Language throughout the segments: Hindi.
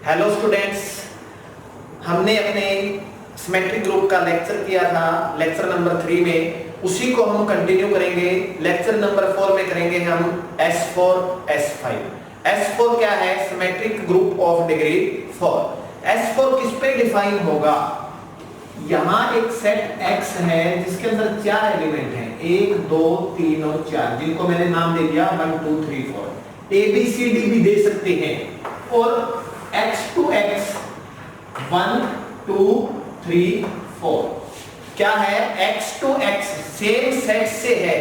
हेलो स्टूडेंट्स, हमने अपने सिमेट्रिक ग्रुप का लेक्चर किया था लेक्चर नंबर 3 में। उसी को हम कंटिन्यू करेंगे। लेक्चर नंबर 4 में करेंगे हम S4 S5। S4 क्या है? Symmetric group of degree 4। S4 किस पे डिफाइन होगा? यहाँ एक सेट X है जिसके अंदर 4 एलिमेंट हैं, 1 2 3 और 4, जिनको मैंने नाम दे दिया 1 2 3 4। ABCD भी दे सकते हैं। और X to X 1 2 3 4 क्या है? X to X same set से है।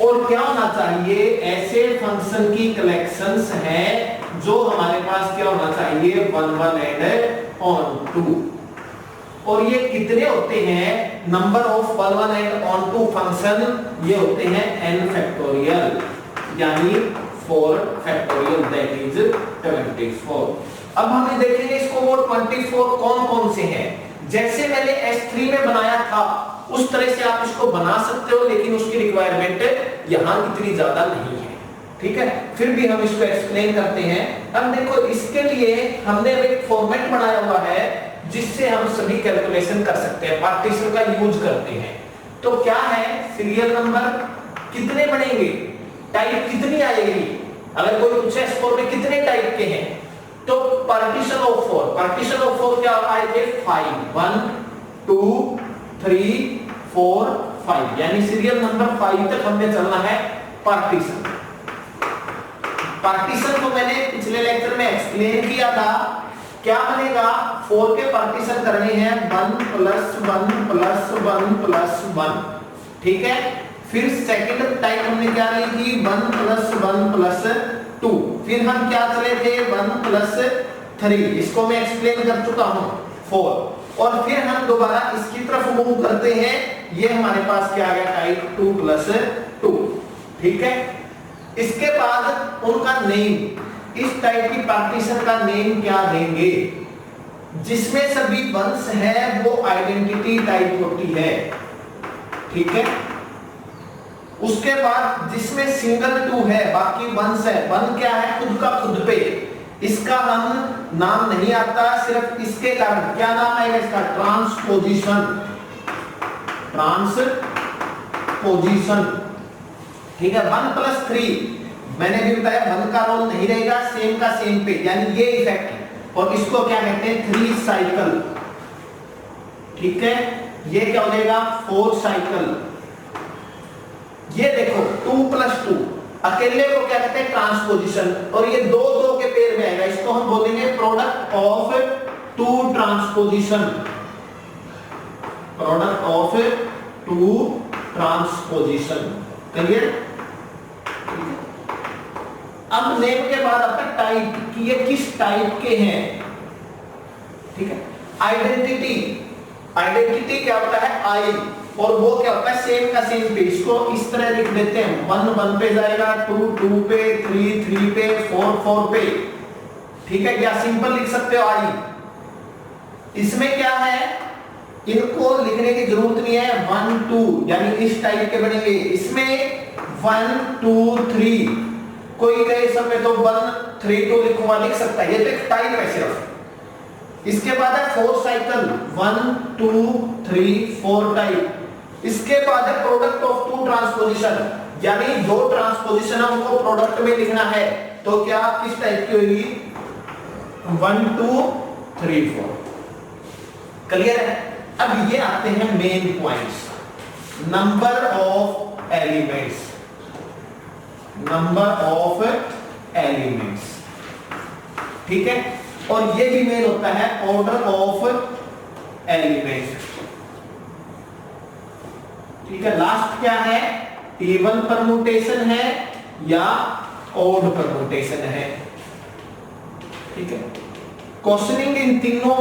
और क्या होना चाहिए? ऐसे फंक्शन की कलेक्शंस हैं जो हमारे पास क्या होना चाहिए? 1 1 एंड ऑन 2। और ये कितने होते हैं? Number of 1 1 and on 2 function ये होते हैं n फैक्टोरियल, यानी 4 फैक्टोरियल, दैट इज 24। अब हमें देखेंगे इसको वो 24 कौन कौन से हैं। जैसे मैंने S3 में बनाया था उस तरह से आप इसको बना सकते हो, लेकिन उसकी रिक्वायरमेंट यहां इतनी ज्यादा नहीं है। ठीक है, फिर भी हम इसको एक्सप्लेन करते हैं। अब देखो, इसके लिए हमने एक फॉर्मेट बनाया हुआ है जिससे हम सभी कैलकुलेशन कर सकते हैं, पार्टीशन का यूज करते हैं। तो क्या है? सीरियल नंबर कितने बनेंगे, टाइप कितनी आएगी? अगर कोई पूछे S4 में कितने टाइप के हैं, तो पार्टीशन ऑफ 4, पार्टीशन ऑफ 4 क्या आएंगे? 5 1 2 3 4 5, यानी सीरियल नंबर 5 तक हमने चलना है पार्टीशन। पार्टीशन को मैंने पिछले लेक्चर में एक्सप्लेन किया था। क्या बनेगा? 4 के पार्टीशन करने हैं 1 + 1 + 1 + 1। ठीक है, फिर सेकंड टाइप हमने क्या ली थी? 1 + 1 + 2। फिर हम क्या चले थे? 1 + 3, इसको मैं एक्सप्लेन कर चुका हूं 4। और फिर हम दोबारा इसकी तरफ मूव करते हैं। ये हमारे पास क्या आ गया? टाइप 2 + 2। ठीक है, इसके बाद उनका नेम, इस टाइप की पार्टीशन का नेम क्या देंगे? जिसमें सभी वंश है वो आइडेंटिटी टाइप होती है। ठीक है, उसके बाद जिसमें सिंगल 2 है, बाकी वंश है, वन क्या है? खुद का खुद पे, इसका हम नाम नहीं आता, सिर्फ इसके कारण क्या नाम आएगा इसका? Transposition, transposition. ठीक है, 1 + 3 मैंने भी बताया 1 का रोल नहीं रहेगा, सेम का सेम पे, यानी ये इफेक्ट। और इसको क्या कहते हैं? 3 साइकिल। ठीक है, ये क्या हो जाएगा? 4 साइकिल। ये देखो 2 + 2 अकेले को क्या कहते हैं? ट्रांसपोजिशन। और ये 2 2 के पेयर में आएगा, इसको हम बोलेंगे product of 2 transposition, product of 2 transposition. Clear? अब नेम के बाद आता है टाइप, कि ये किस टाइप के हैं। ठीक है, आइडेंटिटी, आइडेंटिटी क्या होता है? आई, और वो क्या होता है? सेम का सेम पे। इसको इस तरह लिख देते हैं, 1 1 पे जाएगा, 2 2 पे, 3 3 पे, 4 4 पे। ठीक है, क्या सिंपल लिख सकते हो आई। इसमें क्या है? इनको लिखने की जरूरत नहीं है। 1 2 यानी इस टाइप के बनेंगे। इसमें 1 2 3, कोई कहे समय तो 1 3 2 लिखूंगा, लिख सकता है, ये तो एक टाइप है सिर्फ। इसके बाद है 4 साइकिल, 1 2 3 4 टाइप। इसके बाद है प्रोडक्ट ऑफ 2 ट्रांसपोजिशन, यानी 2 ट्रांसपोजिशन हमको प्रोडक्ट में लिखना है, तो क्या किस टाइप की होगी? 1 2 3 4। क्लियर है? अब ये आते हैं main points. Number of elements, number of elements. ठीक है, और ये भी मेन होता है ऑर्डर ऑफ एलिमेंट्स। ठीक है, लास्ट क्या है? इवन परम्यूटेशन है या ऑड परम्यूटेशन है। ठीक है, क्वेश्चनिंग इन तीनों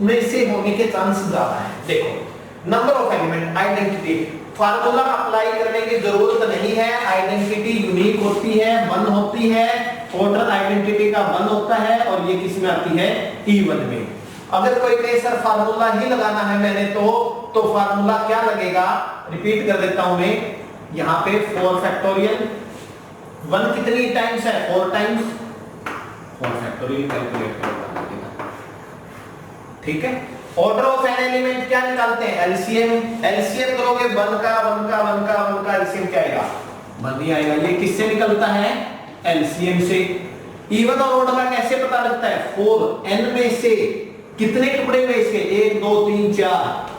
में से होने के चांस ज्यादा है। देखो, number of element, identity, formula apply करने की जरूरत नहीं है। आइडेंटिटी यूनिक होती है, 1 होती है। ऑर्डर आइडेंटिटी का 1 होता है, और ये किस में आती है? इवन में। अगर कोई कहे सर फार्मूला ही लगाना है मैंने, तो फार्मूला क्या लगेगा? रिपीट कर देता हूं मैं। यहां पे 4 फैक्टोरियल, 1 कितनी टाइम्स है? 4 टाइम्स 4 फैक्टोरियल। फैक्टोरियल कैलकुलेट करेगा। ठीक है, ऑर्डर ऑफ एन एलिमेंट क्या निकालते हैं? एलसीएम। एलसीएम करोगे 1 का 1 का 1 का 1 का एलसीएम क्या आएगा? 1 ही आएगा। ये किससे निकलता है? एलसीएम से। इवन और ऑड का कैसे पता लगता है? 4 n में से कितने टुकड़े में इसके? 1 2 3 4।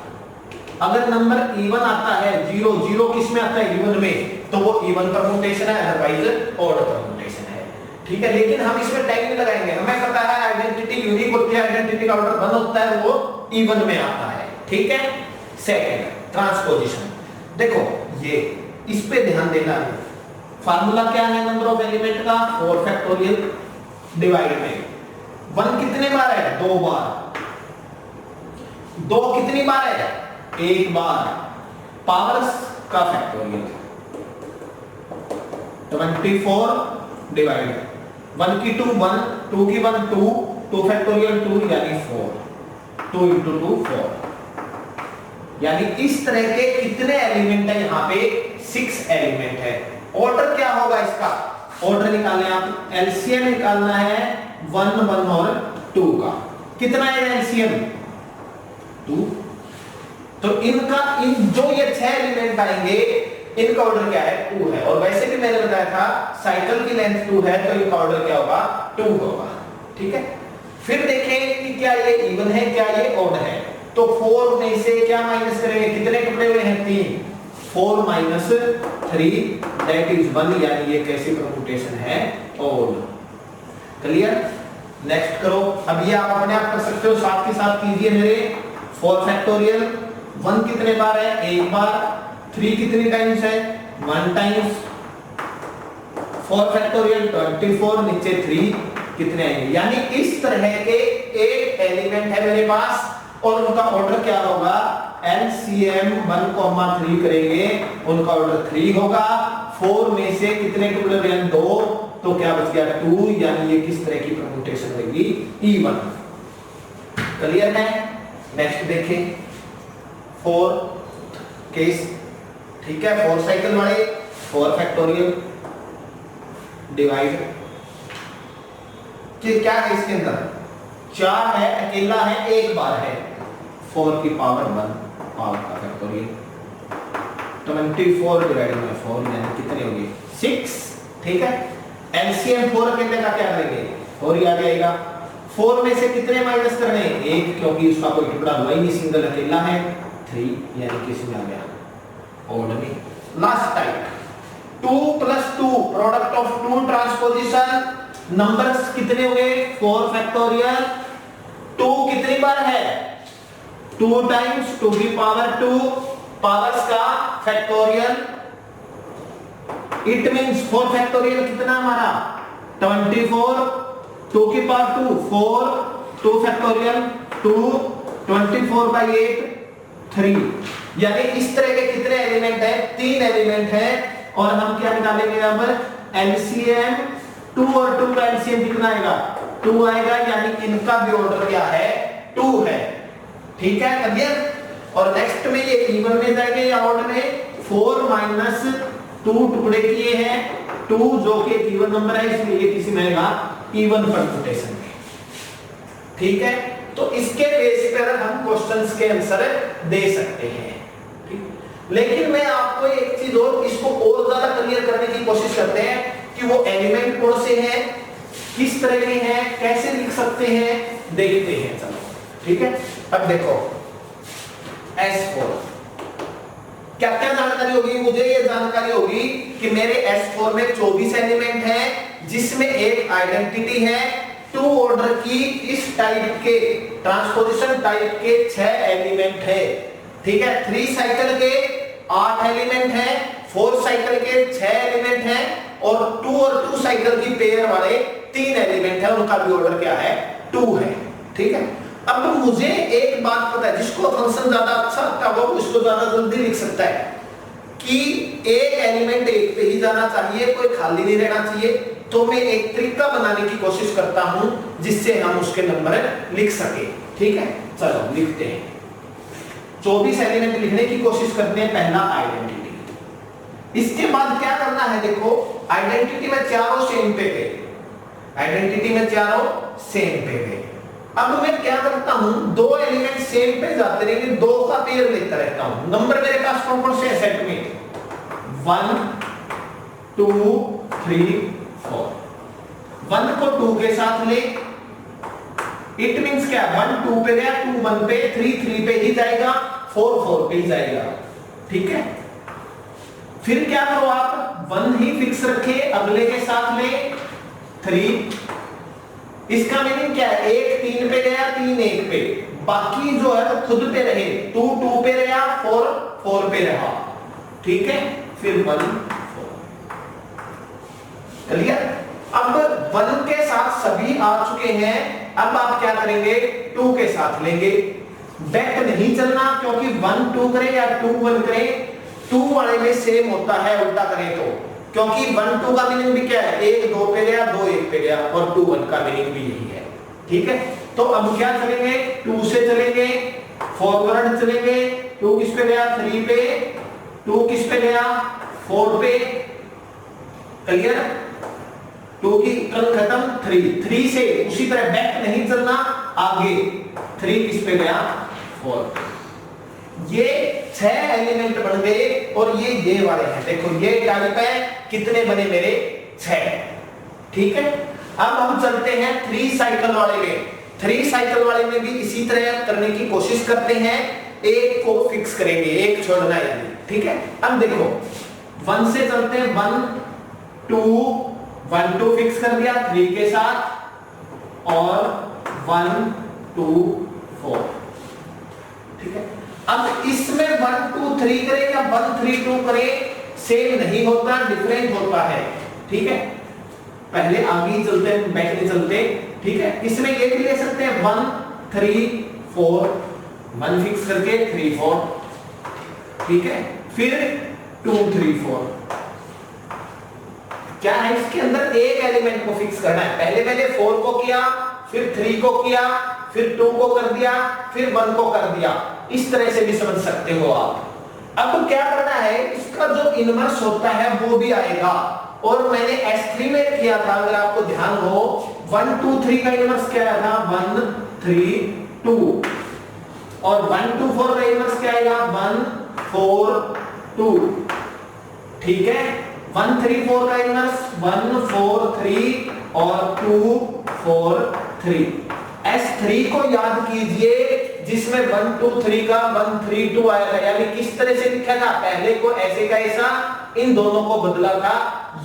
अगर नंबर इवन आता है 0 0 किस में आता है? इवन में, तो वो इवन परम्यूटेशन है, अदरवाइज ऑड परम्यूटेशन है। ठीक है, लेकिन हम इसमें टाइम नहीं लगाएंगे। हमें पता है आइडेंटिटी यूनिक होती है, आइडेंटिटी का ऑर्डर 1 होता है, वो इवन में आता है। ठीक है। Second, transposition. देखो ये इस पे ध्यान देना है। फार्मूला क्या है नंबर ऑफ एलिमेंट का? 4 फैक्टोरियल डिवाइड में 1 कितने बार है? 2 बार। 2 कितनी बार है? 1 बार। पावर्स का फैक्टोरियल 24 डिवाइड 1 की 2 1, 2 की 1 2, 2 फैक्टोरियल 2 यानी 4, 2 into 2 4। यानी इस तरह के कितने एलिमेंट है? यहाँ पे 6 एलिमेंट है। ऑर्डर क्या होगा इसका? ऑर्डर निकालें आप। एलसीएम निकालना है 1 1 और 2 का। कितना है एलसीएम? 2। तो इनका जो ये 6 एलिमेंट आएंगे, इनका ऑर्डर क्या है? 2 है। और वैसे भी मैंने बताया था साइकिल की लेंथ 2 है, तो इनका ऑर्डर क्या होगा? 2 होगा। ठीक है। फिर देखें कि क्या ये इवन है, क्या ये ऑड है। तो 4 में से क्या माइनस करेंगे? कितने टुकड़े हुए हैं? 3। 4 माइनस 3 दैट इज 1, यानी ये कैसी परम्यूटेशन है? ऑड। क्लियर? नेक्स्ट करो। अब ये आप अपने आप कर सकते हो, साथ के साथ कीजिए मेरे। 4 फैक्टोरियल 1 कितने बार है? 1 बार। 3 कितनी टाइम्स है? 1 टाइम्स। 4 फैक्टोरियल 24, नीचे 3 कितने आएंगे? यानी इस तरह के 8 एलिमेंट है मेरे पास, और उनका ऑर्डर क्या होगा? एलसीएम 1,3 करेंगे, उनका ऑर्डर 3 होगा। 4 में से कितने टुकड़े हुए? 2, तो क्या बच गया? 2, यानी ये किस तरह की परम्यूटेशन होगी? इवन। क्लियर है? नेक्स्ट देखें 4 केस। ठीक है, 4 साइकिल वाले 4 फैक्टोरियल डिवाइड कि क्या है इसके अंदर? 4 है, अकेला है, 1 बार है। 4 की पावर 1, पावर का फैक्टोरियल 24 डिवाइड में 4, यानी कितने होंगे? 6। ठीक है। एलसीएम 4 अकेले का क्या करेंगे? 4 ही आ जाएगा। 4 में से कितने माइनस करने हैं? 1, क्योंकि उसका कोई टुकड़ा हुआ ही नहीं, सिंगल अकेला है। 3, यानी किस में आ गया? ऑड में। Last type 2 + 2 product of 2 transposition. Numbers कितने हो गए? 4 फैक्टोरियल। 2 कितनी बार है? 2 टाइम्स 2 की पावर 2, पावर्स का फैक्टोरियल। इट मींस 4 फैक्टोरियल कितना हमारा? 24, 2 की पावर 2 4, 2 फैक्टोरियल 2, 24/8 3। यानी इस तरह के कितने एलिमेंट है? 3 एलिमेंट है। और हम क्या निकालेंगे यहाँ पर? एलसीएम 2 और 2 का एलसीएम कितना आएगा? 2 आएगा, यानी इनका भी ऑर्डर क्या है? 2 है। ठीक है, क्लियर? और नेक्स्ट में ये इवन में जाएंगे या ऑड में? 4 माइनस 2 टुकड़े किए हैं, 2 जो कि इवन नंबर है, इसलिए ये किसी में आएगा? इवन परम्यूटेशन में। ठीक है, तो इसके बेस पर हम क्वेश्चंस के आंसर दे सकते हैं। लेकिन मैं आपको एक चीज और, इसको और ज्यादा क्लियर करने की कोशिश करते हैं कि वो एलिमेंट कौन से हैं, किस तरह के हैं, कैसे लिख सकते हैं, देखते हैं। चलो ठीक है। अब देखो S4 क्या क्या जानकारी होगी? मुझे ये जानकारी होगी कि मेरे S4 में 24 एलिमेंट हैं, जिसमें एक आइडेंटिटी है, 2 ऑर्डर की इस टाइप के ट्रांसपोजिशन टाइप के 6 एलिमेंट है। ठीक है। 3 साइकिल के 8 एलिमेंट हैं, 4 साइकिल के 6 एलिमेंट हैं, और 2 और 2 साइकिल की पेयर वाले 3 एलिमेंट हैं, उनका भी ऑर्डर क्या है? 2 है। ठीक है। अब मुझे एक बात पता है, जिसको फंक्शन ज्यादा अच्छा लगता है वो इसको ज्यादा जल्दी लिख सकता है कि एक एलिमेंट एक पे ही जाना चाहिए, कोई खाली नहीं रहना चाहिए। तो मैं एक तरीका बनाने की कोशिश करता हूं जिससे हम उसके नंबर लिख सके। ठीक है, चलो लिखते हैं। 24 एलिमेंट लिखने की कोशिश करते हैं। पहला आइडेंटिटी। इसके बाद क्या करना है? देखो आइडेंटिटी में चारों सेम पे थे, आइडेंटिटी में चारों सेम पे गए। अब मैं क्या करता हूं, दो एलिमेंट सेम पे जाते रहेंगे, दो का पेयर लेता रहता हूं। नंबर मेरे पास कौन कौन से हैं सेट में, 1 2 3 4। 1 को 2 के साथ ले, इट मींस क्या, 1 2 पे गया, 2 1 पे, 3 3 पे ही जाएगा, 4 4 पे ही जाएगा। ठीक है, फिर क्या करो आप, 1 ही फिक्स रखे, अगले के साथ ले 3। इसका मीनिंग क्या है, 1 3 पे गया, 3 1 पे, बाकी जो है वो खुद पे रहे, 2 2 पे रहा, 4 4 पे रहा। ठीक है, फिर 1 4। क्लियर। अब 1 के साथ सभी आ चुके हैं, अब आप क्या करेंगे, 2 के साथ लेंगे। बैक नहीं चलना, क्योंकि 1 2 करें या 2 1 करें, 2 वाले में सेम होता है, उल्टा करें तो, क्योंकि 1 2 का मीनिंग भी क्या है, 1 2 पे गया, 2 1 पे गया, और 2 1 का मीनिंग भी यही है। ठीक है, तो अब क्या चलेंगे, 2 से चलेंगे, फॉरवर्ड चलेंगे, 2 किस पे गया, 3 पे, 2 किस पे गया, 4 पे। क्लियर, 2 की टर्न खत्म, 3 से उसी तरह बैक नहीं चलना, आगे 3 किस पे गया, 4। ये 6 एलिमेंट बन गए, और ये वाले हैं, देखो ये टाइप है, कितने बने मेरे, 6। ठीक है, अब हम चलते हैं 3 साइकिल वाले में। 3 साइकिल वाले में भी इसी तरह करने की कोशिश करते हैं, एक को फिक्स करेंगे, एक छोड़ना है। ठीक है, अब देखो 1 से चलते हैं, 1 2 फिक्स कर दिया 3 के साथ, और 1 2 4। ठीक है, अब इसमें 1 2 3 करें या 1 3 2 करें, सेम नहीं होता, डिफरेंट होता है। ठीक है, पहले आगे ही चलते हैं, बैक नहीं चलते। ठीक है, इसमें ये भी ले सकते हैं 1 3 4, 1 फिक्स करके 3 4। ठीक है, फिर 2 3 4। क्या है इसके अंदर, एक एलिमेंट को फिक्स करना है। पहले मैंने 4 को किया, फिर 3 को किया, फिर 2 को कर दिया, फिर 1 को कर दिया। इस तरह से भी समझ सकते हो आप। अब क्या करना है, इसका जो इनवर्स होता है वो भी आएगा, और मैंने S3 में किया था, अगर आपको ध्यान हो, 1 2 3 का इनवर्स क्या आया था, 1 3 2, और 1 2 4 का इनवर्स क्या आएगा, 1 4 2। ठीक है, 1 3 4 का इनवर्स 1 4 3, और 2 4 3। S3 को याद कीजिए, जिसमें 1 2 3 का 1 3 2 आया था, यानी किस तरह से लिखा था, पहले को ऐसे का ऐसा, इन दोनों को बदला था।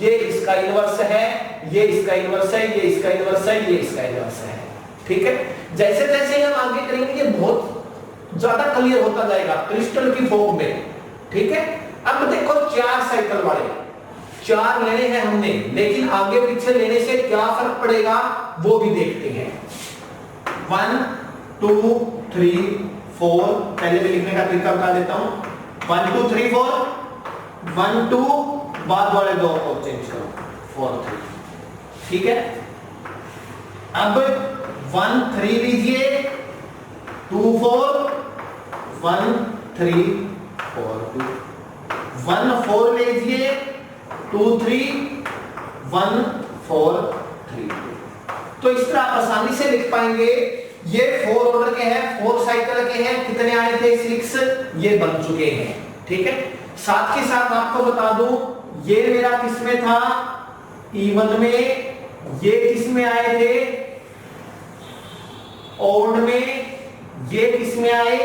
ये इसका इनवर्स है, ये इसका इनवर्स है, ये इसका इनवर्स है, ये इसका इनवर्स है। ठीक है, जैसे जैसे हम आगे करेंगे ये बहुत ज्यादा क्लियर होता जाएगा, क्रिस्टल की फॉर्म में। ठीक है, अब देखो 4 साइकिल वाले 4 लेने हैं हमने, लेकिन आगे पीछे लेने से क्या फर्क पड़ेगा वो भी देखते हैं। 1 2 3 4, पहले भी लिखने का तरीका बता देता हूं, 1 2 3 4, 1 2, बाद वाले दो को चेंज करो, 4 3। ठीक है, अब 1 3 लीजिए, 2 4, 1 3 4 2, 1 4 लीजिए, 2 3, 1 4 3 2। तो इस तरह आप आसानी से लिख पाएंगे। ये 4 ऑर्डर के हैं, 4 साइकिल के हैं, कितने आए थे, 6, ये बन चुके हैं। ठीक है, साथ के साथ आपको बता दूं, ये मेरा किस में था, इवन में, ये किस में आए थे, ऑड में, ये किस में आए,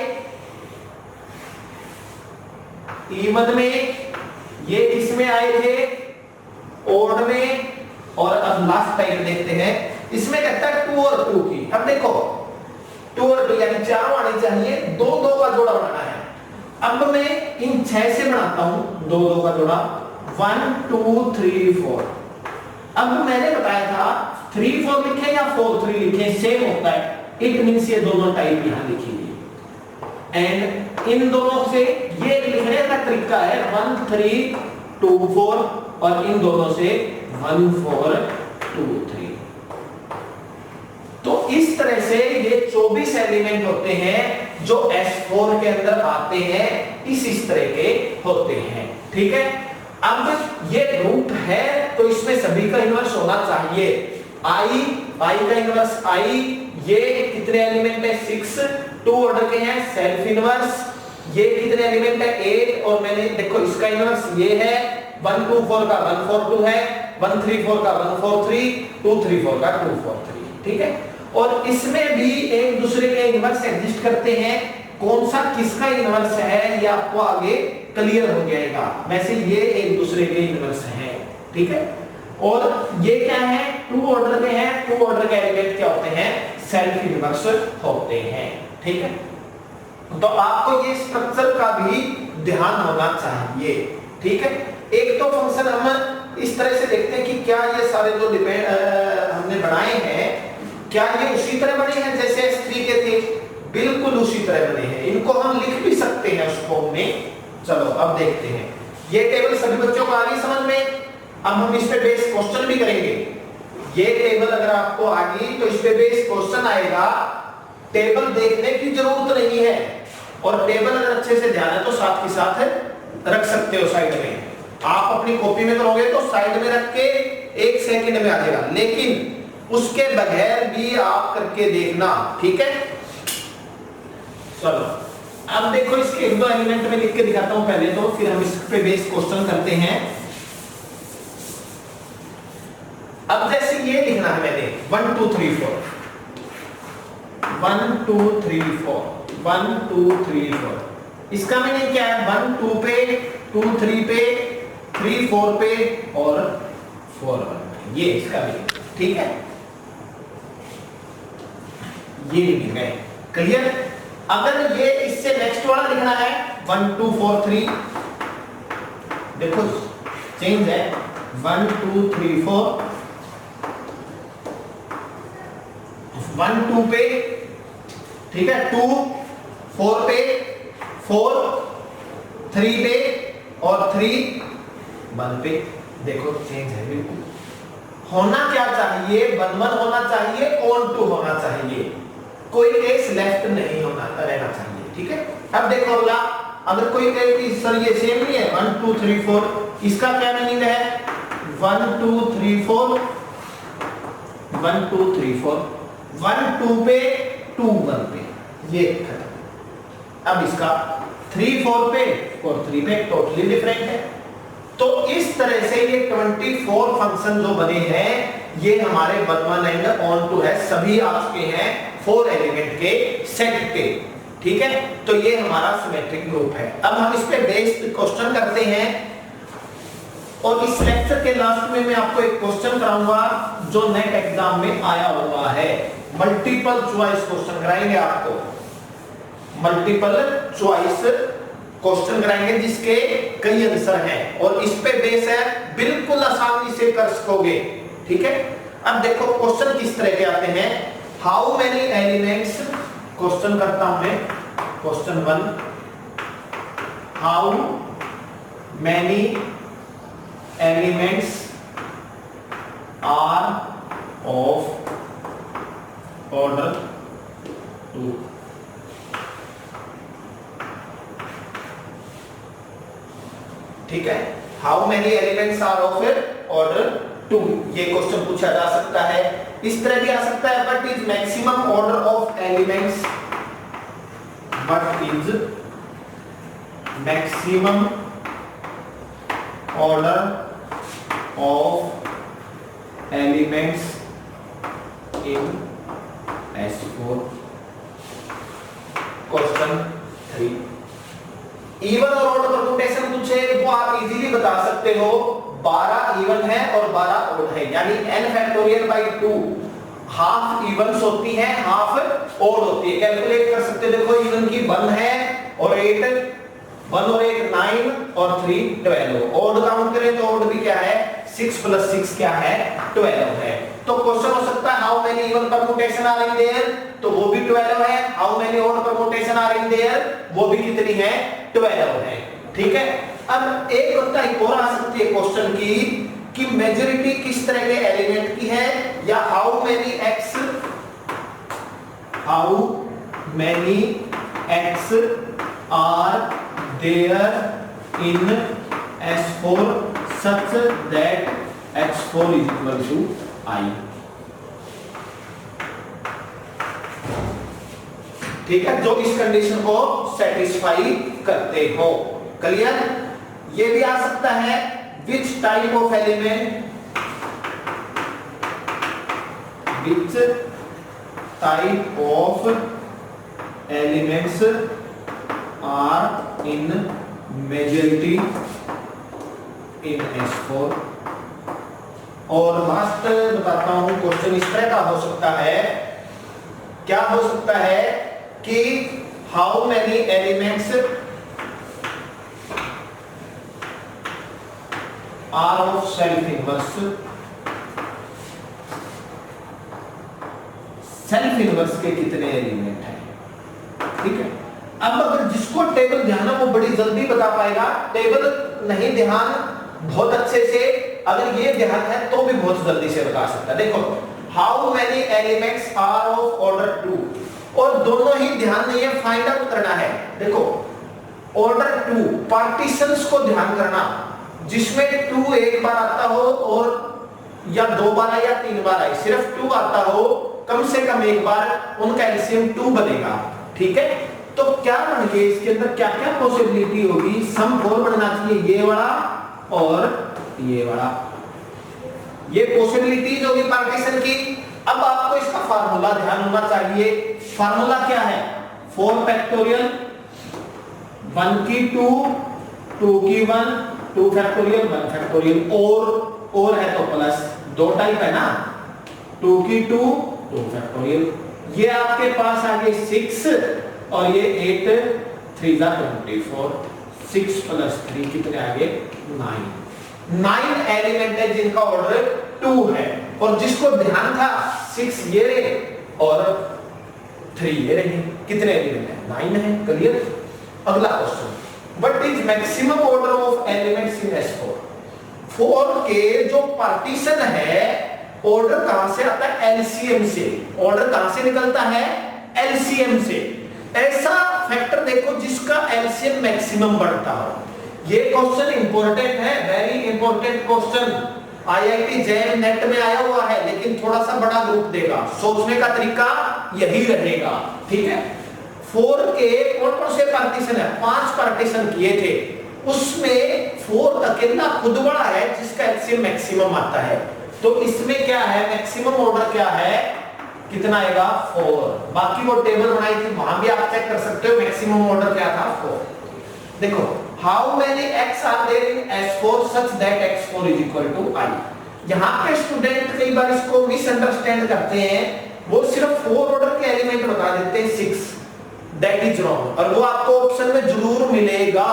इवन में, ये किस में आए थे, ऑड में। और अब लास्ट टाइप देखते हैं, इसमें कहता है 2 और 2 की। अब देखो 2 और 2 यानी 4 आने चाहिए, 2 2 का जोड़ा बनाना है। अब मैं इन 6 से बनाता हूं 2 2 का जोड़ा, 1 2 3 4। अब मैंने बताया था 3 4 लिखे या 4 3 लिखे, सेम होता है। इट मींस ये दोनों टाइप यहां लिखी, एंड इन दोनों से ये लिखने का तरीका है 1 3 2 4, और इन दोनों से 1 4 2 3। तो इस तरह से ये 24 एलिमेंट होते हैं जो S4 के अंदर आते हैं, इस तरह के होते हैं। ठीक है, अब ये रूट है तो इसमें सभी का इनवर्स होना चाहिए। आई का इनवर्स आई, ये कितने एलिमेंट है 6, 2 ऑर्डर के हैं सेल्फ इनवर्स, ये कितने एलिमेंट है 8, और मैंने देखो इसका इनवर्स ये है 124 का 142 है, 134 का 143, 234 का 243, ठीक है। और इसमें भी एक दूसरे के इनवर्स एग्जिस्ट करते हैं, कौन सा किसका इनवर्स है ये आपको आगे क्लियर हो जाएगा। वैसे ये एक दूसरे के इनवर्स हैं, ठीक है। और ये क्या है 2 ऑर्डर के हैं, 2 ऑर्डर के एलिमेंट क्या होते हैं सेल्फ इनवर्स होते हैं, ठीक है। तो आपको ये स्ट्रक्चर का भी ध्यान होना चाहिए, ठीक है। एक तो फंक्शन हम इस तरह से देखते हैं कि क्या ये सारे जो हमने बनाए हैं क्या ये उसी तरह बने हैं जैसे S3 के थे, बिल्कुल उसी तरह बने हैं, इनको हम लिख भी सकते हैं उस फॉर्म में। चलो अब देखते हैं, ये टेबल सभी बच्चों को आ गई समझ में। अब हम इस पे बेस क्वेश्चन भी करेंगे। ये टेबल अगर आपको आ गई तो इस पे बेस क्वेश्चन आएगा, टेबल देखने की जरूरत नहीं है, और टेबल अगर अच्छे से ध्यान है तो साथ के साथ रख सकते हो साइड में। आप अपनी कॉपी में करोगे तो साइड में रख के 1 सेकंड में आ जाएगा, लेकिन उसके बगैर भी आप करके देखना, ठीक है। चलो अब देखो इसके 1-2 एलिमेंट में लिख के दिखाता हूं पहले, तो फिर हम इस पे बेस क्वेश्चन करते हैं। अब जैसे ये लिखना है मैंने 1 2 3 4 1 2 3 4 1 2 3 4, इसका मीनिंग क्या है 1 2 पे 2 3 पे 3 4 पे और 4 1 पे, ये इसका मीनिंग, ठीक है। ये मीनिंग है, क्लियर। अगर ये इससे नेक्स्ट वाला लिखना है 1 2 4 3, देखो चेंज है 1 2 3 4 1 2 पे, ठीक है, 2 4 पे 4 3 पे और 3 1 पे, देखो चेंज है बिल्कुल। होना क्या चाहिए 1 1 होना चाहिए, ऑन 2 होना चाहिए, कोई केस लेफ्ट नहीं होना रहना चाहिए, ठीक है। अब देखो अगला, अगर कोई कहे कि सर ये सेम नहीं है 1 2 3 4, इसका क्या मीनिंग है 1 2 3 4 1 2 3 4 1 2 पे 2 1 पे, ये खत्म। अब इसका 3 4 पे और 3 पे टोटली डिफरेंट है। तो इस तरह से ये 24 फंक्शन जो बने हैं ये हमारे 1 1 एंड ऑन 2 है, सभी आ चुके हैं 4 एलिमेंट के सेट के, ठीक है। तो ये हमारा सिमेट्रिक ग्रुप है। अब हम इस पे बेस्ड क्वेश्चन करते हैं, और इस लेक्चर के लास्ट में मैं आपको एक क्वेश्चन कराऊंगा जो नेट एग्जाम में आया हुआ है, मल्टीपल चॉइस क्वेश्चन कराएंगे आपको, मल्टीपल चॉइस क्वेश्चन कराएंगे जिसके कई आंसर हैं, और इस पे बेस है, बिल्कुल आसानी से कर सकोगे, ठीक है। अब देखो क्वेश्चन किस तरह के आते हैं, हाउ मेनी एलिमेंट्स, क्वेश्चन करता हूं मैं, question 1, how many elements are of order 2, ठीक है। How many elements are of order 2, ये क्वेश्चन पूछा जा सकता है। इस तरह भी आ सकता है, what is maximum order of elements, what is maximum order of elements in S4, question 3। Even और ऑड परम्यूटेशन पूछे वो आप इजीली बता सकते हो, 12 इवन है और 12 ऑड है, यानी n factorial by 2 half evens होती है, हाफ ऑड होती है, कैलकुलेट कर सकते हो। देखो इवन की 1 है और 8, 1 और 8 9 और 3 12, ऑड काउंट करें तो ऑड भी क्या है 6 + 6 क्या है 12 है। तो क्वेश्चन हो सकता है how many even permutation are in there, तो वो भी 12 है, how many odd permutation are in there, वो भी कितनी है 12 है, ठीक है। अब एक होता है और आ सकती है क्वेश्चन की कि मेजॉरिटी किस तरह के एलिमेंट की है, या how many x are there in S4 such that X4 is equal to I, ठीक है, जो इस कंडीशन को सेटिस्फाई करते हो। क्लियर? ये भी आ सकता है which type of element, which type of elements are in majority in S4। और लास्ट बताता हूं, क्वेश्चन इस तरह का हो सकता है, क्या हो सकता है कि how many elements are of self inverse, self inverse के कितने एलिमेंट हैं। ठीक है, अब अगर जिसको टेबल ध्यान है वो बड़ी जल्दी बता पाएगा, टेबल नहीं ध्यान बहुत अच्छे से, अगर ये ध्यान है तो भी बहुत जल्दी से बता सकता है। देखो, how many elements are of order 2, और दोनों ही ध्यान नहीं है, फाइंड आउट करना है। देखो, ऑर्डर 2 पार्टीशंस को ध्यान करना, जिसमें 2 एक बार आता हो और या 2 बार आए या 3 बार आए, सिर्फ 2 आता हो कम से कम एक बार, उनका एलसीएम 2 बनेगा। ठीक है, तो क्या बन गए इसके अंदर, क्या क्या पॉसिबिलिटी होगी, सम 4 बनना चाहिए, ये वाला और ये वाला, ये पॉसिबिलिटीज होगी पार्टीशन की। अब आपको इसका फार्मूला ध्यान होना चाहिए। फार्मूला क्या है? 4 फैक्टोरियल, 1 की 2, 2 की 1, 2 फैक्टोरियल, 1 फैक्टोरियल, और है तो प्लस, 2 टाइप है ना, 2 की 2, 2 फैक्टोरियल। ये आपके पास आ गए 6 और ये 8, 3 जा 24, 6 प्लस 3 कितने आ गए? 9 एलिमेंट है जिनका ऑर्डर 2 है, और जिसको ध्यान था 6 ये रहे और 3 ये रहे, कितने एलिमेंट है? 9 है। क्लियर? अगला question, what is maximum order of elements in S4? 4 के जो पार्टीशन है, ऑर्डर कहां से आता है? एलसीएम से। ऑर्डर कहां से निकलता है? एलसीएम से। ऐसा फैक्टर देखो जिसका एलसीएम मैक्सिमम बढ़ता हो। ये क्वेश्चन इंपॉर्टेंट है, very important question, IIT JEE net में आया हुआ है, लेकिन थोड़ा सा बड़ा ग्रुप देगा, सोचने का तरीका यही रहेगा। ठीक है, 4 के कौन से पार्टीशन है? 5 पार्टीशन किए थे, उसमें 4 अकेला खुद बड़ा है जिसका एलसीएम मैक्सिमम आता है। तो इसमें क्या है? मैक्सिमम ऑर्डर क्या है? कितना आएगा? 4। बाकी वो टेबल बनाई थी, वहां भी आप चेक कर सकते हो, मैक्सिमम ऑर्डर क्या था? 4। देखो, how many x are there in S4 such that x4 is equal to i। यहां पे स्टूडेंट कई बार इसको मिसअंडरस्टैंड करते हैं, वो सिर्फ 4 ऑर्डर के एलिमेंट बता देते हैं, 6, दैट इज रॉन्ग, और वो आपको ऑप्शन में जरूर मिलेगा।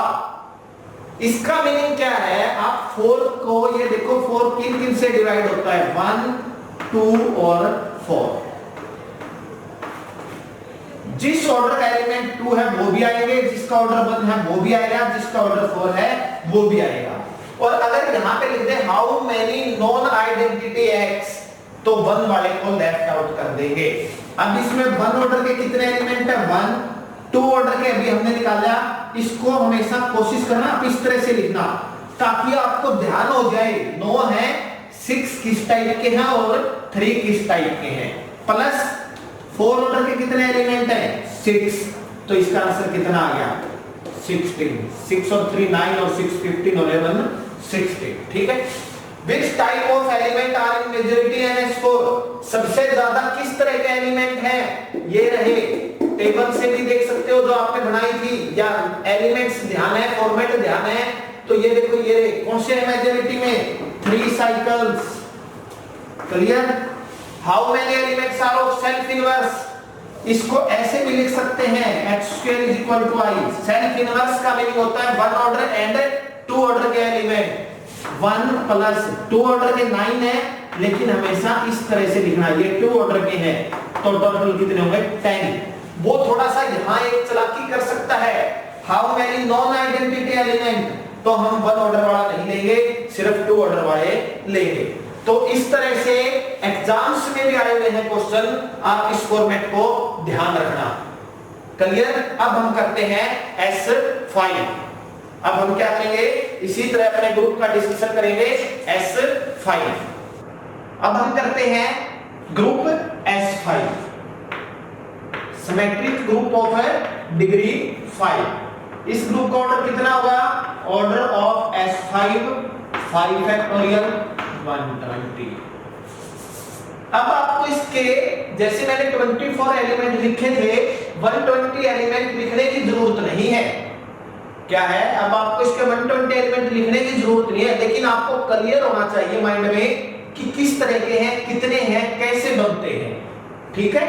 इसका मीनिंग क्या है? आप 4 को, ये देखो 4 किन से डिवाइड होता है? 1, 2 और 4। जिस ऑर्डर का एलिमेंट 2 है वो भी आएंगे, जिसका ऑर्डर 1 है वो भी आएगा, जिसका ऑर्डर 4 है वो भी आएगा। और अगर यहां पे लिख दे how many non identity x, तो 1 वाले को लेफ्ट आउट कर देंगे। अब इसमें 1 ऑर्डर के कितने एलिमेंट है? 1, 2 ऑर्डर के अभी हमने निकाला, इसको हमेशा कोशिश करना आप इस तरह से लिखना ताकि आपको ध्यान हो जाए 9 है, 6 किस टाइप के हैं और 3 किस टाइप के हैं, प्लस 4 ऑर्डर के कितने एलिमेंट हैं? 6, तो इसका आंसर कितना आ गया? 16। 6 और 3 9 और 6 15 और 11 16। ठीक है, which type of element are in majority in S4? सबसे ज्यादा किस तरह के एलिमेंट हैं? ये रहे, टेबल से भी देख सकते हो जो आपने बनाई थी, या एलिमेंट्स ध्यान है, फॉर्मेट ध्यान है, तो ये देखो, ये रहे, कौन से मेजॉरिटी में? 3 cycles. Clear? How many elements are of self inverse? इसको ऐसे भी लिख सकते हैं, x² is equal to i। Self inverse का मीनिंग होता है 1 ऑर्डर एंड 2 ऑर्डर के एलिमेंट। 1 प्लस 2 ऑर्डर के 9 है, लेकिन हमेशा इस तरह से लिखना, ये 2 ऑर्डर के हैं, तो टोटल कितने होंगे? 10। वो थोड़ा सा यहाँ एक चालाकी कर सकता है, how many non identity element, तो हम 1 ऑर्डर वाला नहीं लेंगे, सिर्फ 2 ऑर्डर वाले लेंगे। तो इस तरह से एग्जाम्स में भी आए हुए हैं क्वेश्चन, आप इस फॉर्मेट को ध्यान रखना। क्लियर? अब हम करते हैं S5। अब हम क्या करेंगे? इसी तरह अपने ग्रुप का डिस्कशन करेंगे S5। अब हम करते हैं group S5। Symmetric group of degree 5। इस ग्रुप का ऑर्डर कितना होगा? Order of S5 5 factorial 120। अब आपको इसके जैसे मैंने 24 एलिमेंट लिखे थे 120 एलिमेंट लिखने की जरूरत नहीं है। क्या है? अब आपको इसके 120 एलिमेंट लिखने की जरूरत नहीं है, लेकिन आपको क्लियर होना चाहिए माइंड में कि किस तरह के हैं, कितने हैं, कैसे बनते हैं। ठीक है,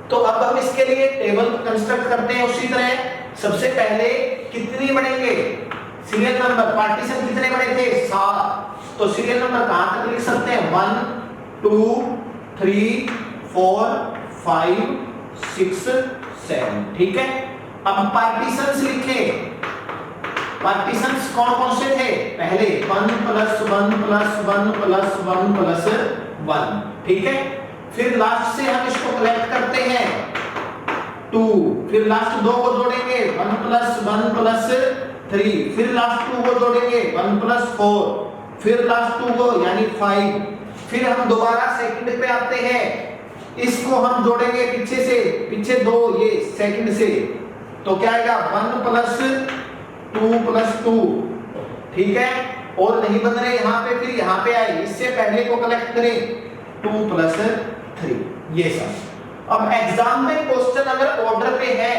तो अब हम इसके लिए टेबल कंस्ट्रक्ट करते हैं उसी तरह। सबसे पहले कितनी बनेंगे? सीरियल नंबर पार्टीशन कितने बने थे? 7। तो सीरियल नंबर कहां तक लिख सकते हैं? 1 2 3 4 5 6 7। ठीक है, अब पार्टीशंस लिखे। पार्टीशंस कौन कौन से थे? पहले 1 + 1 + 1 + 1 + 1। ठीक है, फिर लास्ट से हम इसको कलेक्ट करते हैं 2, फिर लास्ट 2 को जोड़ेंगे 1 + 1 + 3, फिर लास्ट 2 को जोड़ेंगे 1 + 4, फिर लास्ट 2 को यानी 5, फिर हम दोबारा सेकंड पे आते हैं, इसको हम जोड़ेंगे पीछे से, पीछे 2 ये सेकंड से, तो क्या आएगा 1 + 2 + 2। ठीक है, और नहीं बन रहे यहाँ पे, फिर यहाँ पे आए, इससे पहले को कलेक्ट करें 2 + 3, ये सब। अब एग्जाम में क्वेश्चन अगर ऑर्डर पे है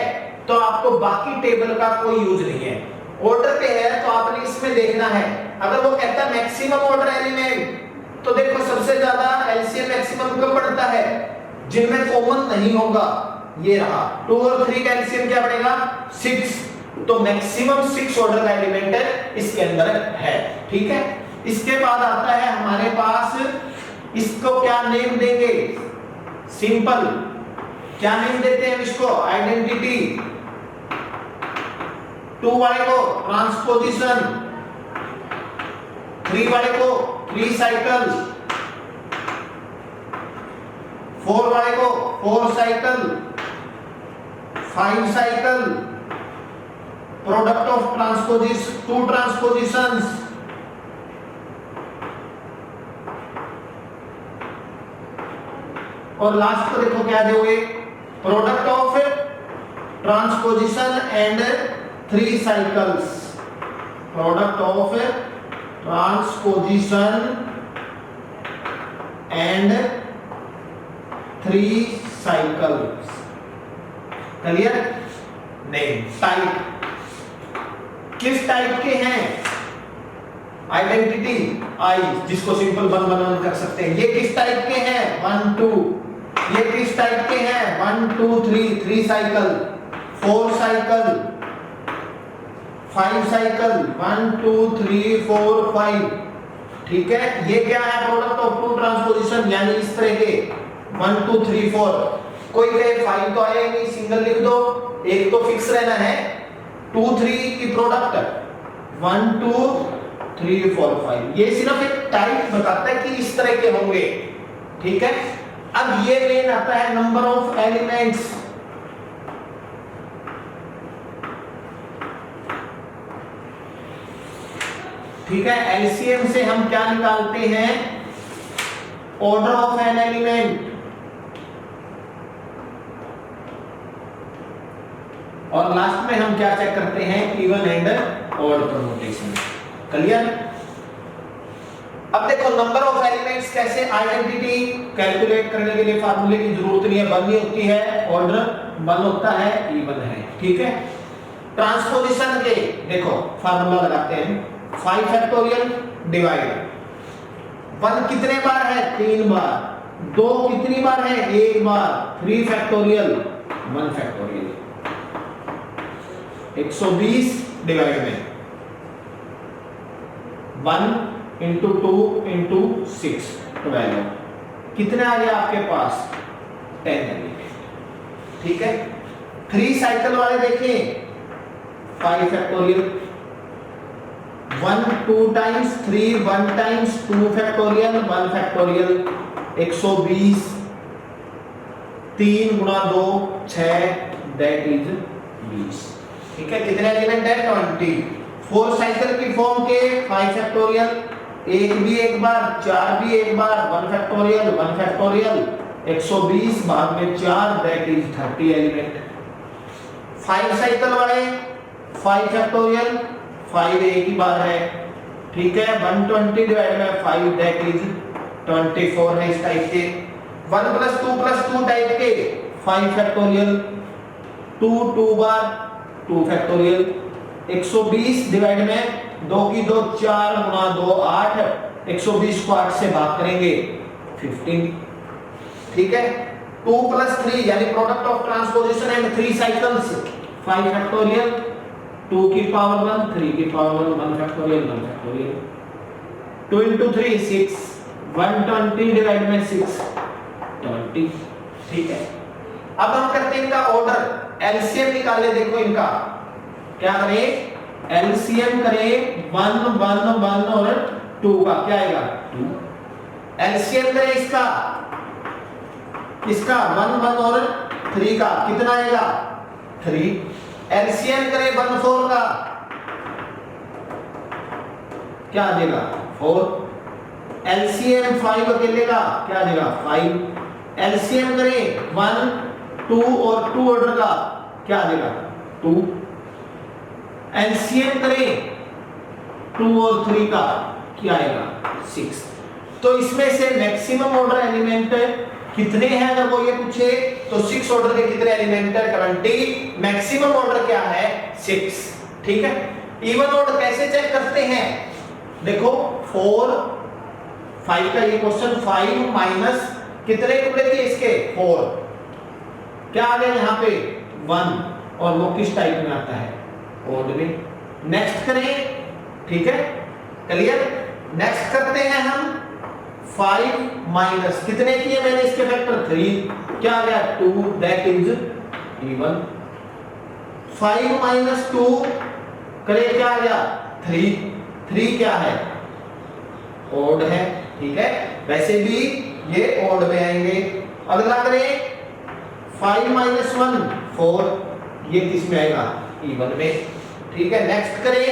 तो आपको बाकी टेबल का कोई यूज नहीं है। ऑर्डर पे है तो आपने इसमें देखना है। अगर वो कहता है मैक्सिमम ऑर्डर एलिमेंट, तो देखो सबसे ज्यादा एलसीएम मैक्सिमम कब बढ़ता है? जिनमें कॉमन नहीं होगा। ये रहा 2 और 3 का एलसीएम क्या बढ़ेगा? 6। तो मैक्सिमम 6 ऑर्डर का एलिमेंट इसके अंदर है। ठीक है, इसके बाद आता है हमारे पास, इसको क्या नेम देंगे? सिंपल। क्या नेम देते हैं इसको? आइडेंटिटी। 2 वाले को ट्रांसपोजिशन, 3 वाले को 3 साइकिल, 4 वाले को 4 cycle, 5 cycle, product of transposition 2 ट्रांसपोजिशंस, और लास्ट को देखो क्या दोगे? Product of transposition and 3 cycles. Product of transposition and 3 cycles. Clear? नहीं, टाइप किस टाइप के हैं? आइडेंटिटी आई, जिसको सिंपल 1 1 1 कर सकते हैं। ये किस टाइप के हैं? 1 2। ये किस टाइप के हैं? 1 2 3 3 साइकिल, 4 साइकिल, 5 साइकिल, 1 2 3 4 5। ठीक है, ये क्या है? प्रोडक्ट ऑफ 2 ट्रांसपोजिशन, यानी इस तरह के 1 2 3 4। कोई कहे 5 तो आया नहीं, सिंगल लिख दो, एक तो फिक्स रहना है। 2 3 की प्रोडक्ट 1 2 3 4 5। ये सिर्फ एक टाइप बताता है कि इस तरह के होंगे। ठीक है, अब ये मेन आता है नंबर ऑफ एलिमेंट्स। ठीक है, एलसीएम से हम क्या निकालते हैं? ऑर्डर ऑफ एन एलिमेंट, और लास्ट में हम क्या चेक करते हैं? Even and odd permutation. Clear? अब देखो नंबर ऑफ एलिमेंट्स कैसे, आइडेंटिटी कैलकुलेट करने के लिए फार्मूले की जरूरत नहीं है, 1 ही होती है, ऑर्डर 1 होता है, इवन है। ठीक है, ट्रांसपोजिशन के देखो फार्मूला लगाते हैं, 5 फैक्टोरियल डिवाइड 1 कितने बार है? 3 बार। 2 कितनी बार है? 1 बार। 3 फैक्टोरियल 1 फैक्टोरियल। 120 डिवाइड में 1 × 2 × 6 12। कितने आ गया आपके पास? 10 एलिमेंट। ठीक है, 3 साइकिल वाले देखें, 5 factorial, 1 2 times 3 1 times 2 factorial 1 factorial. 120 3 × 2 6, that is 20। ठीक है, कितने एलिमेंट है? 20। 4 साइकिल की फॉर्म के 5 फैक्टोरियल, 1 भी 1 बार, 4 भी 1 बार, 1 फैक्टोरियल 1 फैक्टोरियल, 120 भाग में 4 दैट इज 30 एलिमेंट। 5 साइकिल वाले 5 फैक्टोरियल 5 एक ही बार है, ठीक है। 120 डिवाइड में 5 दैट इज 24 है इस टाइप के। 1 + 2 टाइप के 5 फैक्टोरियल 2 बार 2 फैक्टोरियल। 120 डिवाइड में 2 की 2 4 गुना 2 8, 120 को 8 से भाग करेंगे 15, ठीक है। 2 + 3 यानी product of transposition and 3 cycles 5 factorial 2 की पावर 1 3 की पावर 1 फैक्टोरियल 1 फैक्टोरियल। 2 × 3 6, 120 डिवाइड में 6 20, ठीक है। अब हम करते हैं इनका ऑर्डर, एलसीएम निकाले। देखो इनका क्या करें, एलसीएम करें 1 1 1 और 2 का, क्या आएगा 2। एलसीएम करें इसका 1 1 और 3 का, कितना आएगा 3। एलसीएम करें 1 4 का, क्या आ जाएगा 4। एलसीएम 5 अकेले का, क्या आ जाएगा 5। एलसीएम करें 1 2 और 2 ऑर्डर का, क्या आ जाएगा 2। एलसीएम करें 2 और 3 का, क्या आएगा 6। तो इसमें से मैक्सिमम ऑर्डर एलिमेंट कितने हैं, अगर वो ये पूछे तो 6 ऑर्डर के कितने एलिमेंट है 20, मैक्सिमम ऑर्डर क्या है 6, ठीक है। इवन ऑर्डर कैसे चेक करते हैं, देखो 4 5 का ये क्वेश्चन, 5 माइनस कितने टुकड़े थे इसके 4, क्या आ गया यहाँ पे 1, और वो किस टाइप में आता है ऑड में। नेक्स्ट करें, ठीक है, क्लियर। नेक्स्ट करते हैं हम 5 माइनस कितने किए मैंने इसके फैक्टर 3, क्या आ गया 2 दैट इज इवन। 5 माइनस 2 करें, क्या आ गया 3 क्या है ऑड है, ठीक है। वैसे भी ये ऑड में आएंगे। अगला करें 5 माइनस 1 4, ये किस में आएगा इवन में, ठीक है। नेक्स्ट करें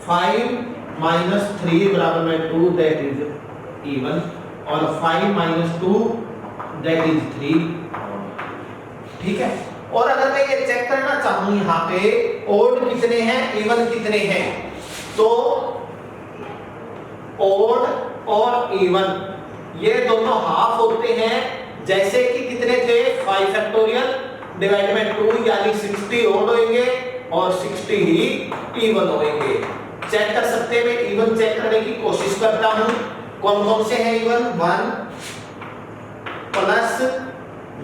5 माइनस 3 बराबर में 2 दैट इज इवन, और 5 माइनस 2 दैट इज 3, ठीक है। और अगर मैं ये चेक करना चाहूं यहाँ पे ओड कितने हैं इवन कितने हैं, तो ओड और इवन ये दोनों हाफ होते हैं। जैसे कि कितने थे 5 फैक्टोरियल डिवाइड में 2 यानी 60 ओड होंगे और 60 ही इवन होंगे। चेक कर सकते हैं, मैं इवन चेक करने की कोशिश करता हूं। कौन कौन से हैं इवन, 1 प्लस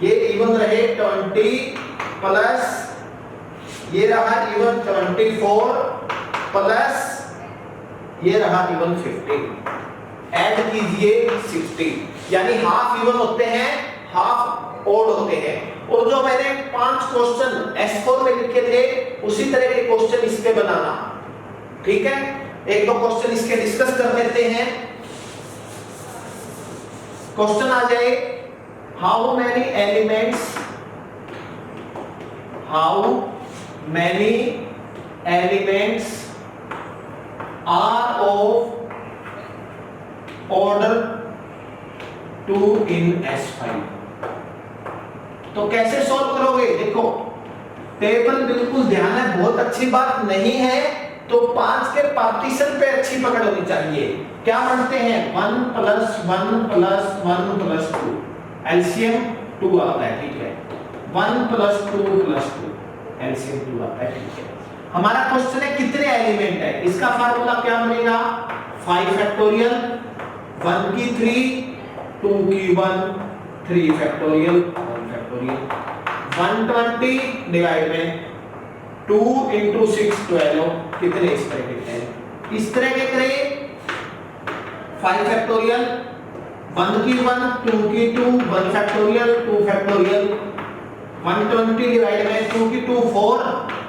ये इवन रहे 20 प्लस ये रहा इवन 24 प्लस ये रहा इवन 50, ऐड कीजिए 60, यानी हाफ इवन होते हैं हाफ ओड होते हैं। और जो मैंने 5 क्वेश्चन S4 में लिखे थे उसी तरह के क्वेश्चन इस पे बनाना, ठीक है। एक दो क्वेश्चन इसके डिस्कस कर लेते हैं। क्वेश्चन आ जाए, how many elements are of order 2 in S5। तो कैसे सॉल्व करोगे, देखो टेबल बिल्कुल ध्यान है, बहुत अच्छी बात नहीं है तो 5 के पार्टीशन पे अच्छी पकड़ होनी चाहिए। क्या बनते हैं 1 + 1 + 1 + 2, एलसीएम 2 आता है, ठीक है। 1 + 2 + 2 एलसीएम 2 आता है, ठीक है। हमारा क्वेश्चन है कितने एलिमेंट है, इसका फार्मूला क्या बनेगा 5 फैक्टोरियल 1 की 3 2 की 1 3 फैक्टोरियल 1 फैक्टोरियल। 120 डिवाइड में 2 × 6 12, कितने इस तरह के हैं, इस तरह के करें 5 फैक्टोरियल 1 की 1 2 की 2 1 फैक्टोरियल 2 फैक्टोरियल। 120 डिवाइड में 2 की 2 4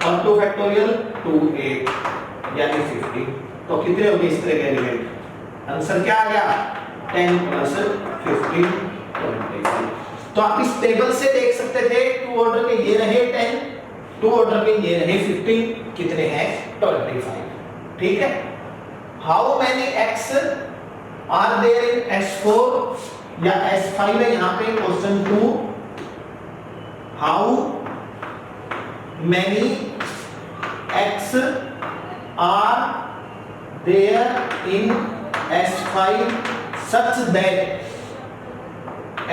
और 2 फैक्टोरियल 2 8 यानी 50। तो कितने हो गए इस तरह के एलिमेंट, आंसर क्या आ गया 10 + 15 25। तो आप इस टेबल से देख सकते थे 2 ऑर्डर के ये रहे 10, 2 ऑर्डर के ये रहे 15, कितने हैं 25, ठीक है। How many x are there in S4, या S5 है यहाँ पे question 2, how many x are there in S5 such that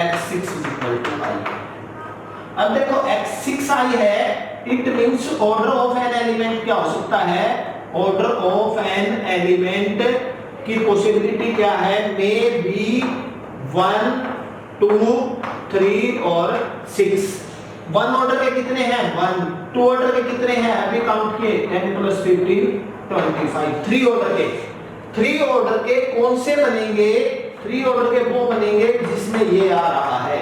x6 is equal to I। अब देखो x6 I है, it means order of an element क्या हो सकता है, ऑर्डर ऑफ एन एलिमेंट की पॉसिबिलिटी क्या है, मे बी 1 2 3 और 6। 1 ऑर्डर के कितने हैं 1, 2 ऑर्डर के कितने हैं अभी काउंट किए 10 + 15 25। 3 ऑर्डर के, 3 ऑर्डर के कौन से बनेंगे, 3 ऑर्डर के वो बनेंगे जिसमें ये आ रहा है,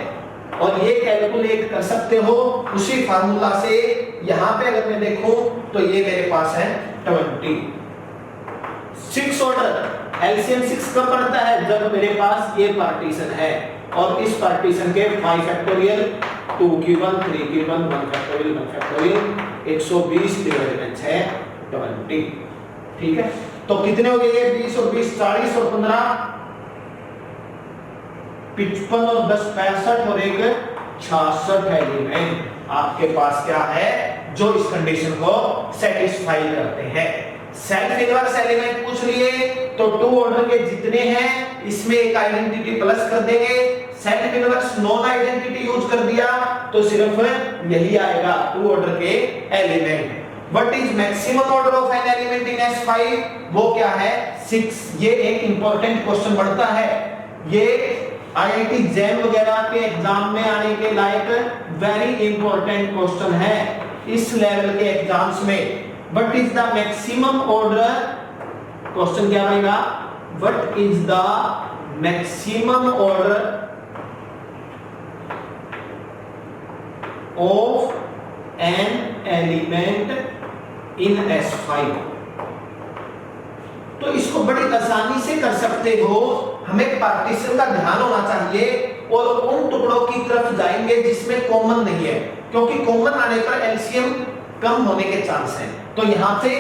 और ये कैलकुलेट कर सकते हो उसी फार्मूला से। यहां पे अगर मैं देखूं तो ये मेरे पास है 20। 6 ऑर्डर एलसीएम 6 कब पड़ता है, जब मेरे पास ये पार्टीशन है और इस पार्टीशन के 5 फैक्टोरियल 2 की 1 3 की 1 1 फैक्टोरियल 120 डिवाइडेड बाय 6 20। ठीक है, तो कितने हो गए ये 20 और 20 40 और 15 55 और 10 65 और 1 66 एलिमेंट आपके पास क्या है जो इस कंडीशन को सेटिस्फाई करते हैं। सेल्फ इनवर्स एलिमेंट पूछ लिए तो 2 ऑर्डर के जितने हैं इसमें एक आइडेंटिटी प्लस कर देंगे, self inverse non identity use कर दिया तो सिर्फ यही आएगा 2 ऑर्डर के element. What is maximum order of an element in S5, वो क्या है 6। ये एक इंपॉर्टेंट क्वेश्चन बढ़ता है, ये आईआईटी जैम वगैरह के एग्जाम में आने के लायक वेरी इंपॉर्टेंट क्वेश्चन है इस लेवल के एग्जाम्स में। What is the maximum order, question क्या रहेगा, what is the maximum order of an element in S5। तो इसको बड़ी आसानी से कर सकते हो, हमें पार्टीशन का ध्यान होना चाहिए और उन टुकड़ों की तरफ जाएंगे जिसमें कॉमन नहीं है, क्योंकि कॉमन आने पर एलसीएम कम होने के चांस हैं। तो यहां से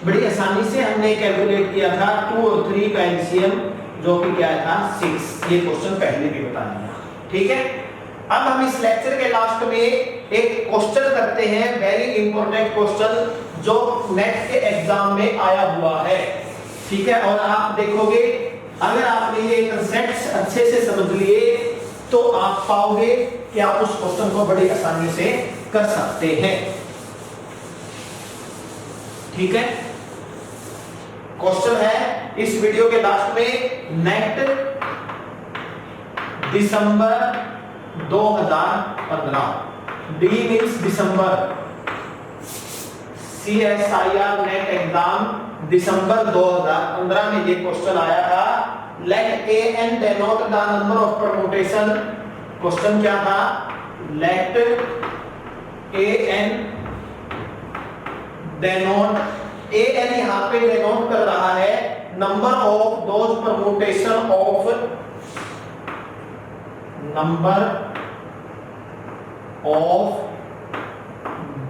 बड़ी आसानी से हमने कैलकुलेट किया था 2 और 3 का एलसीएम जो कि क्या था 6। ये क्वेश्चन पहले भी बता दिया। ठीक है, अब हम इस लेक्चर के लास्ट में एक क्वेश्चन करते हैं, वेरी इंपॉर्टेंट क्वेश्चन जो नेट के एग्जाम में आया हुआ है। ठीक है, और आप देखोगे अगर आपने ये कंसेप्ट्स अच्छे से समझ लिए तो आप पाओगे कि आप उस क्वेश्चन को बड़ी आसानी से कर सकते हैं। ठीक है, क्वेश्चन है इस वीडियो के लास्ट में, नेट दिसंबर 2015, D means December, CSIR NET exam दिसंबर 2015 में ये क्वेश्चन आया था। Let AN denote the number of permutation, question क्या था, लेट AN denote, AN यहाँ पे denote कर रहा है number of those permutation of, number of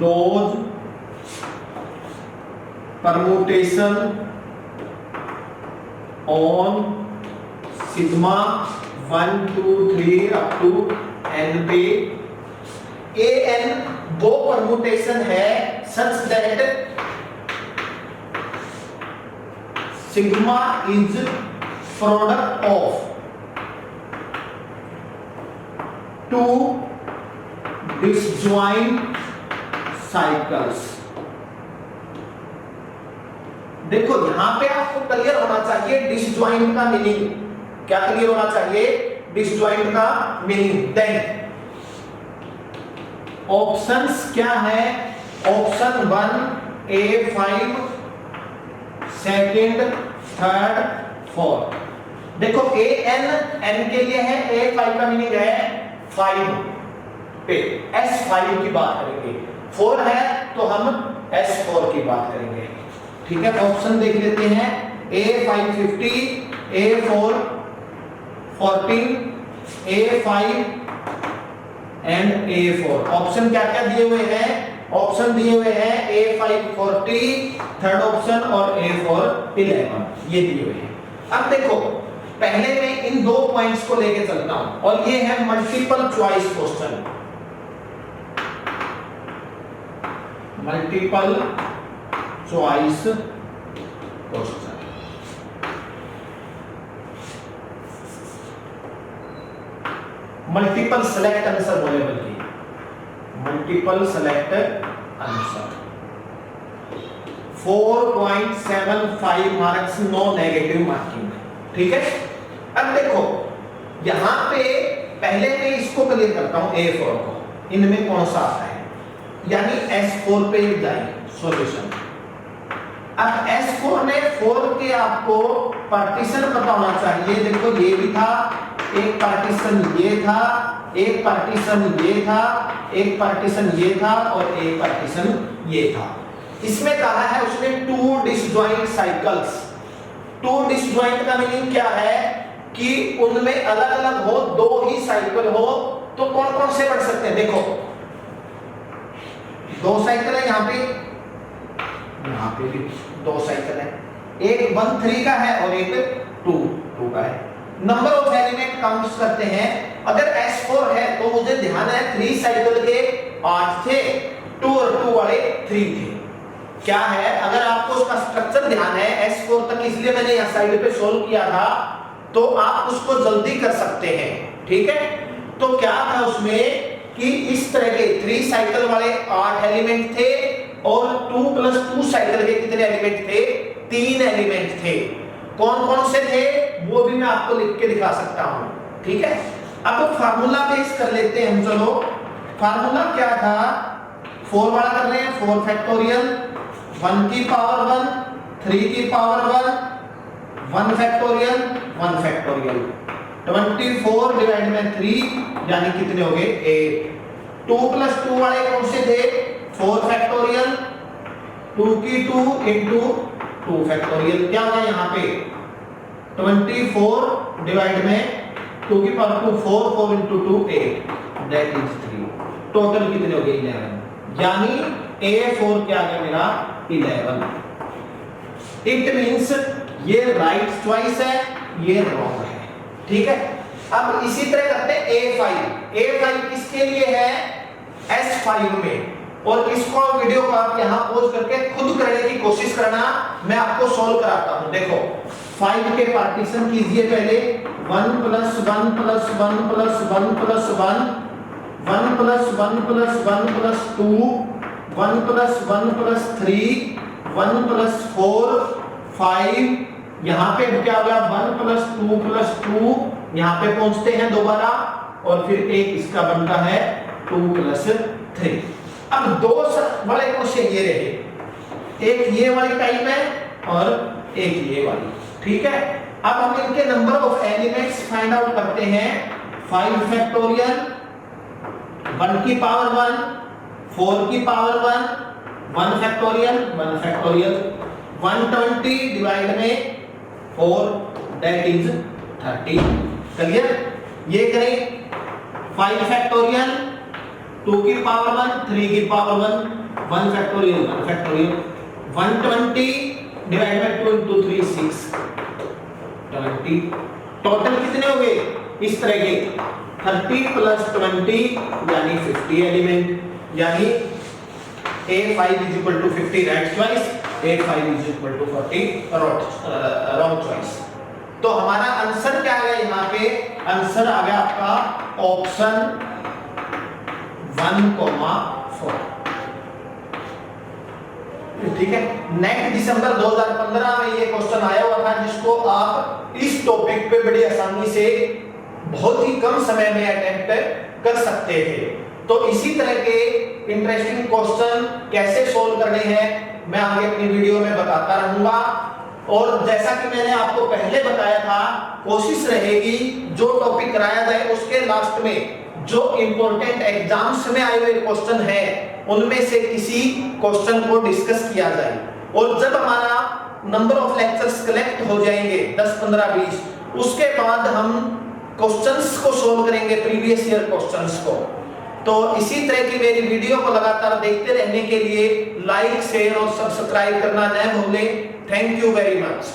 those permutation on sigma 1 2 3 up to n पे an वो permutation है such that sigma is product of two disjoint cycles। देखो यहां पे आपको क्लियर होना चाहिए डिसजॉइंट का मीनिंग, क्या क्लियर होना चाहिए, डिसजॉइंट का मीनिंग। देन ऑप्शंस क्या है, option 1 A5, second, third, fourth. देखो AN N के लिए है, A5 का मीनिंग है 5 पे, S5 की बात करेंगे, 4 है तो हम S4 की बात करेंगे। ठीक है, ऑप्शन देख लेते हैं, A5 50, A4 14, A5 and A4। Option क्या क्या दिए हुए हैं, ऑप्शन दिए हुए हैं A5 40, थर्ड ऑप्शन, और A4 11, ये दिए हुए हैं। अब देखो पहले मैं इन दो पॉइंट्स को लेके चलता हूं, और ये है multiple choice question. Multiple choice question, multiple select answer बोले, बल्कि multiple select answer. 4.75 marks, no negative marking, ठीक है। अब देखो यहां पे पहले मैं इसको क्लियर करता हूं, A4 को, इनमें कौन सा आता है, यानी S4 पे जाए सॉल्यूशन। अब S4 में 4 के आपको पार्टीशन पता होना चाहिए। देखो ये भी था, एक पार्टीशन ये था, एक पार्टीशन ये था, एक पार्टीशन ये था, और एक पार्टीशन ये था। इसमें कहा है उसने 2 डिसजॉइंट साइकिल्स। 2 डिसजॉइंट का मीनिंग क्या है कि उनमें अलग अलग हो, 2 ही साइकिल हो, तो कौन कौन से बढ़ सकते हैं। देखो 2 साइकिल है यहाँ पे भी 2 साइकिल है, एक 1 3 का है और एक 2 2 का है। नंबर ऑफ एलिमेंट काउंट्स करते हैं। अगर S4 है तो मुझे ध्यान है 3 साइकिल के 8 थे, 2 और 2 वाले 3 थे। क्या है, अगर आपको उसका स्ट्रक्चर ध्यान है S4 तक, इसलिए मैंने यहां साइड पे सोल्व किया था, तो आप उसको जल्दी कर सकते हैं, ठीक है। तो क्या था उसमें कि इस तरह के 3 साइकिल वाले 8 एलिमेंट थे, और 2 + 2 साइकिल के कितने एलिमेंट थे, 3 एलिमेंट थे। कौन कौन से थे वो भी मैं आपको लिख के दिखा सकता हूं, ठीक है। अब फार्मूला बेस कर लेते हैं हम। चलो फार्मूला क्या था, 4 वाला कर रहे हैं, 4 फैक्टोरियल, 1 की पावर 1, 3 की पावर 1, 1 फैक्टोरियल, 1 फैक्टोरियल, 24 डिवाइड में 3 यानी कितने हो गए 8। 2 + 2 वाले कौन से थे, 4 फैक्टोरियल, 2 की 2 इंटू 2 फैक्टोरियल, क्या होगा यहाँ पे 24 डिवाइड में 2 की power 2, 4 4 into 2 8, that is 3। Total कितने हो गए 11, यानी A4 क्या आ गया मेरा 11। इट मींस ये राइट चॉइस है, ये रॉन्ग है, ठीक है। अब इसी तरह करते हैं A5। A5 किसके लिए है, S5 में। और इसको वीडियो को आप यहां पॉज करके खुद करने की कोशिश करना, मैं आपको सॉल्व कराता हूं। देखो 5 के पार्टीशन कीजिए पहले, 1 + 1 + 1 + 1 + 1, 1 + 1 + 1 + 2, 1 + 1 + 3, 1 + 4 5, यहां पे क्या हो गया 1 + 2 + 2, यहां पे पहुंचते हैं दोबारा, और फिर एक इसका बनता है 2 + 3। अब 2 वाले क्वेश्चन ये रहे, एक ये वाली टाइप है और एक ये वाली, ठीक है। अब हम इनके number of elements find out करते हैं। 5 फैक्टोरियल, 1 की पावर 1, 4 की पावर 1, 1 फैक्टोरियल, 1 फैक्टोरियल, 120 डिवाइड में 4, दैट इज 30। क्लियर, ये करें 5 फैक्टोरियल, 2 की पावर 1, 3 की पावर 1, 1 फैक्टोरियल, 1 फैक्टोरियल, 120 डिवाइड में 2 into 3 6, 20। टोटल कितने हो गए इस तरह के 30 + 20 यानी 50 एलिमेंट, यानी A5 = 50 right choice, A5 = 40 wrong choice. तो हमारा आंसर क्या आ गया, यहाँ पे आंसर आ गया आपका ऑप्शन 1,4, ठीक है। नेक्स्ट दिसंबर 2015 में ये क्वेश्चन आया हुआ था, जिसको आप इस टॉपिक पे बड़ी आसानी से बहुत ही कम समय में अटेम्प्ट कर सकते थे। तो इसी तरह के इंटरेस्टिंग क्वेश्चन कैसे सोल्व करने हैं मैं आगे अपनी वीडियो में बताता रहूंगा। और जैसा कि मैंने आपको पहले बताया था, कोशिश रहेगी जो टॉपिक कराया जाए उसके लास्ट में जो इंपॉर्टेंट एग्जाम्स में आए हुए क्वेश्चन है उनमें से किसी क्वेश्चन को डिस्कस किया जाए। और जब हमारा नंबर ऑफ लेक्चर्स कलेक्ट हो जाएंगे 10 15 20, उसके बाद हम क्वेश्चंस को सोल्व करेंगे, प्रीवियस ईयर क्वेश्चंस को। तो इसी तरह की मेरी वीडियो को लगातार देखते रहने के लिए लाइक शेयर और सब्सक्राइब करना न भूलें। Thank you very much.